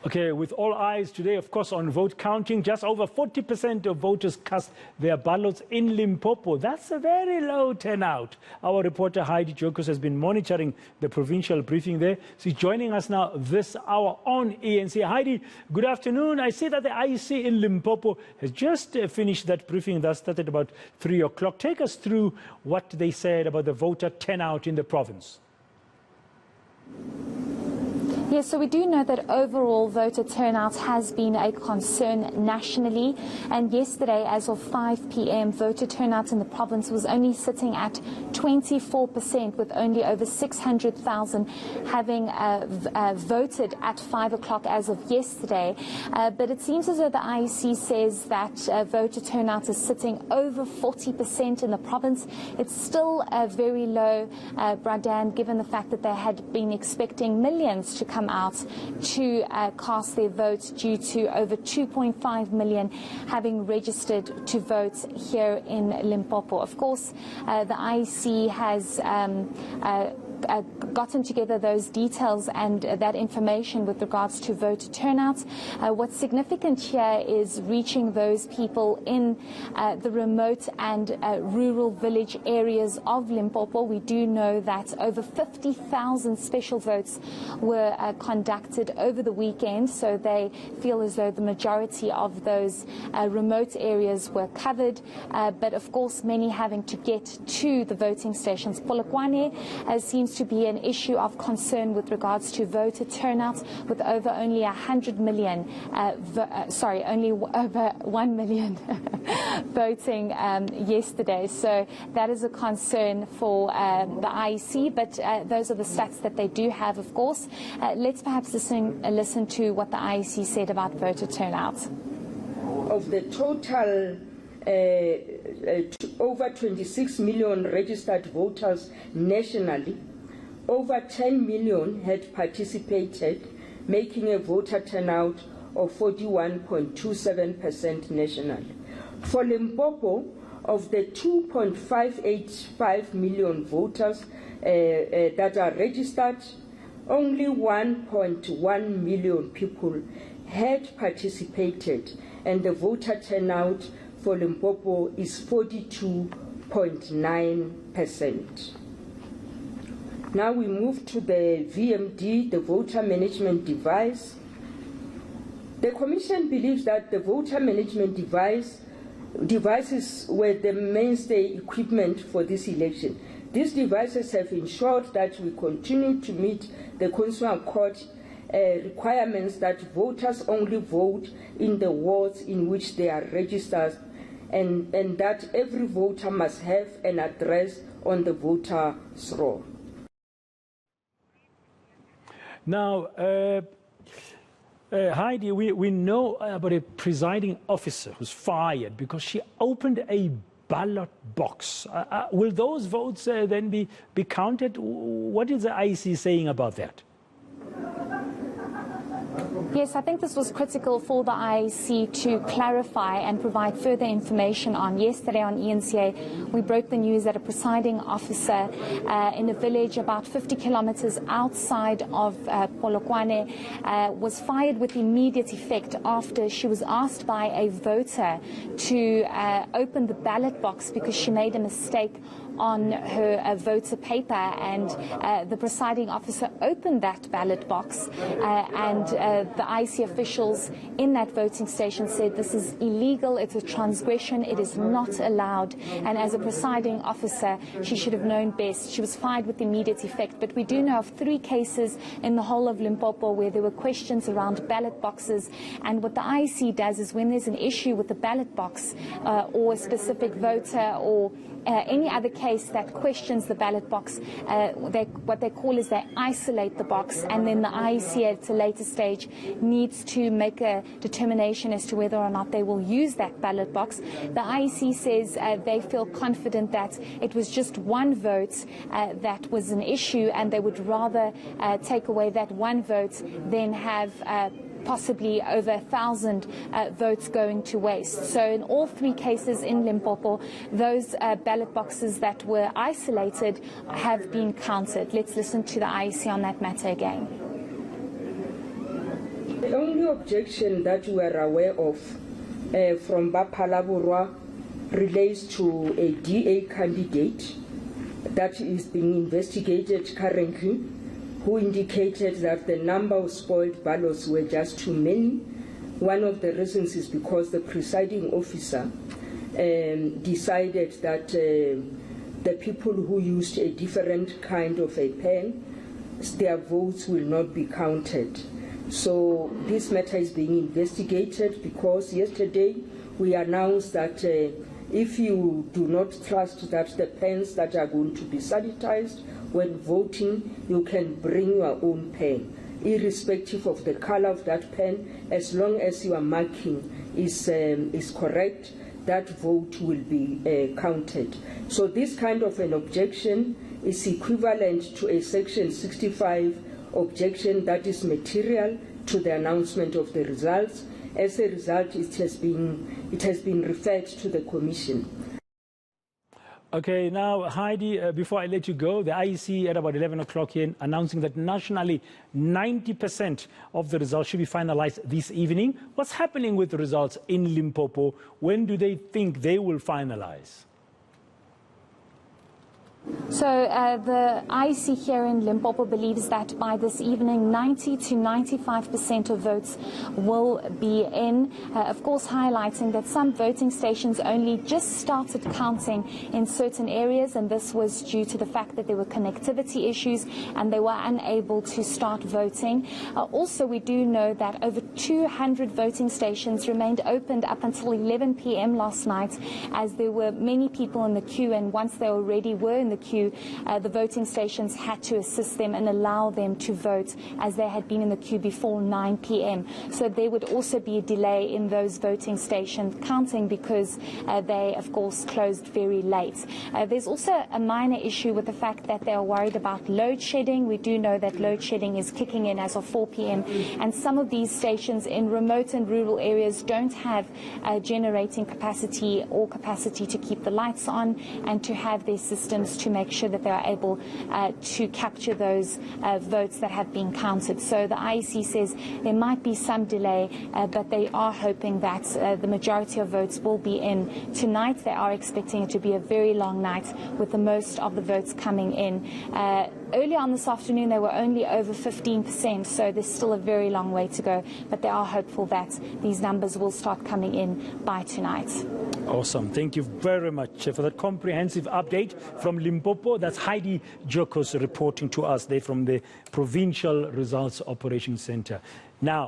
Okay, with all eyes today, of course, on vote counting, just over 40% of voters cast their ballots in Limpopo. That's a very low turnout. Our reporter Heidi Giokos has been monitoring the provincial briefing there. She's joining us now this hour on ENC. Heidi, good afternoon. I see that the IEC in Limpopo has just finished that briefing that started about 3 o'clock. Take us through what they said about the voter turnout in the province. Yes, so we do know that overall voter turnout has been a concern nationally. And yesterday, as of 5 p.m., voter turnout in the province was only sitting at 24%, with only over 600,000 having voted at 5 o'clock as of yesterday. But it seems as though the IEC says that voter turnout is sitting over 40% in the province. It's still very low, Bradan, given the fact that they had been expecting millions to come out to cast their votes, due to over 2.5 million having registered to vote here in Limpopo. Of course, the IEC has gotten together those details and that information with regards to voter turnout. What's significant here is reaching those people in the remote and rural village areas of Limpopo. We do know that over 50,000 special votes were conducted over the weekend, so they feel as though the majority of those remote areas were covered, but of course many having to get to the voting stations. Polokwane seems to be an issue of concern with regards to voter turnout, with over only 100 million, only over 1 million voting yesterday. So that is a concern for the IEC, but those are the stats that they do have, of course. Let's perhaps listen to what the IEC said about voter turnout. Of the total over 26 million registered voters nationally, over 10 million had participated, making a voter turnout of 41.27% nationally. For Limpopo, of the 2.585 million voters that are registered, only 1.1 million people had participated, and the voter turnout for Limpopo is 42.9%. Now we move to the VMD, the voter management device. The Commission believes that the voter management devices were the mainstay equipment for this election. These devices have ensured that we continue to meet the Constitutional Court requirements that voters only vote in the wards in which they are registered, and that every voter must have an address on the voter's roll. Now, Heidi, we know about a presiding officer who's fired because she opened a ballot box. Will those votes then be counted? What is the IEC saying about that? Yes, I think this was critical for the IEC to clarify and provide further information on. Yesterday on ENCA, we broke the news that a presiding officer in a village about 50 kilometers outside of Polokwane was fired with immediate effect after she was asked by a voter to open the ballot box because she made a mistake on her voter paper, and the presiding officer opened that ballot box, and the IEC officials in that voting station said this is illegal, it's a transgression, it is not allowed, and as a presiding officer she should have known best. She was fired with immediate effect. But we do know of 3 cases in the whole of Limpopo where there were questions around ballot boxes, and what the IEC does is when there's an issue with the ballot box or a specific voter or any other case that questions the ballot box, what they call is they isolate the box, and then the IEC at a later stage needs to make a determination as to whether or not they will use that ballot box. The IEC says they feel confident that it was just one vote that was an issue, and they would rather take away that one vote than have possibly over 1,000 votes going to waste. So in all 3 cases in Limpopo, those ballot boxes that were isolated have been counted. Let's listen to the IEC on that matter again. The only objection that we are aware of from Bapalaburwa relates to a DA candidate that is being investigated currently, who indicated that the number of spoiled ballots were just too many. One of the reasons is because the presiding officer decided that the people who used a different kind of a pen, their votes will not be counted. So this matter is being investigated because yesterday we announced that if you do not trust that the pens that are going to be sanitized when voting, you can bring your own pen, irrespective of the color of that pen, as long as your marking is correct, that vote will be counted. So this kind of an objection is equivalent to a Section 65 objection that is material to the announcement of the results. As a result, it has been referred to the Commission. Okay, now, Heidi, before I let you go, the IEC at about 11 o'clock here announcing that nationally 90% of the results should be finalized this evening. What's happening with the results in Limpopo? When do they think they will finalize? So the IEC here in Limpopo believes that by this evening 90 to 95% of votes will be in, of course highlighting that some voting stations only just started counting in certain areas, and this was due to the fact that there were connectivity issues and they were unable to start voting. Also, we do know that over 200 voting stations remained opened up until 11 p.m. last night, as there were many people in the queue, and once they already were in the queue, the voting stations had to assist them and allow them to vote, as they had been in the queue before 9 p.m. So there would also be a delay in those voting station counting because they, of course, closed very late. There's also a minor issue with the fact that they are worried about load shedding. We do know that load shedding is kicking in as of 4 p.m. and some of these stations in remote and rural areas don't have generating capacity or capacity to keep the lights on and to have their systems to make sure that they are able to capture those votes that have been counted. So the IEC says there might be some delay, but they are hoping that the majority of votes will be in tonight. They are expecting it to be a very long night with the most of the votes coming in. Earlier on this afternoon, they were only over 15%, so there's still a very long way to go, but they are hopeful that these numbers will start coming in by tonight. Awesome. Thank you very much for that comprehensive update from Limpopo. That's Heidi Giokos reporting to us there from the Provincial Results Operations Center. Now,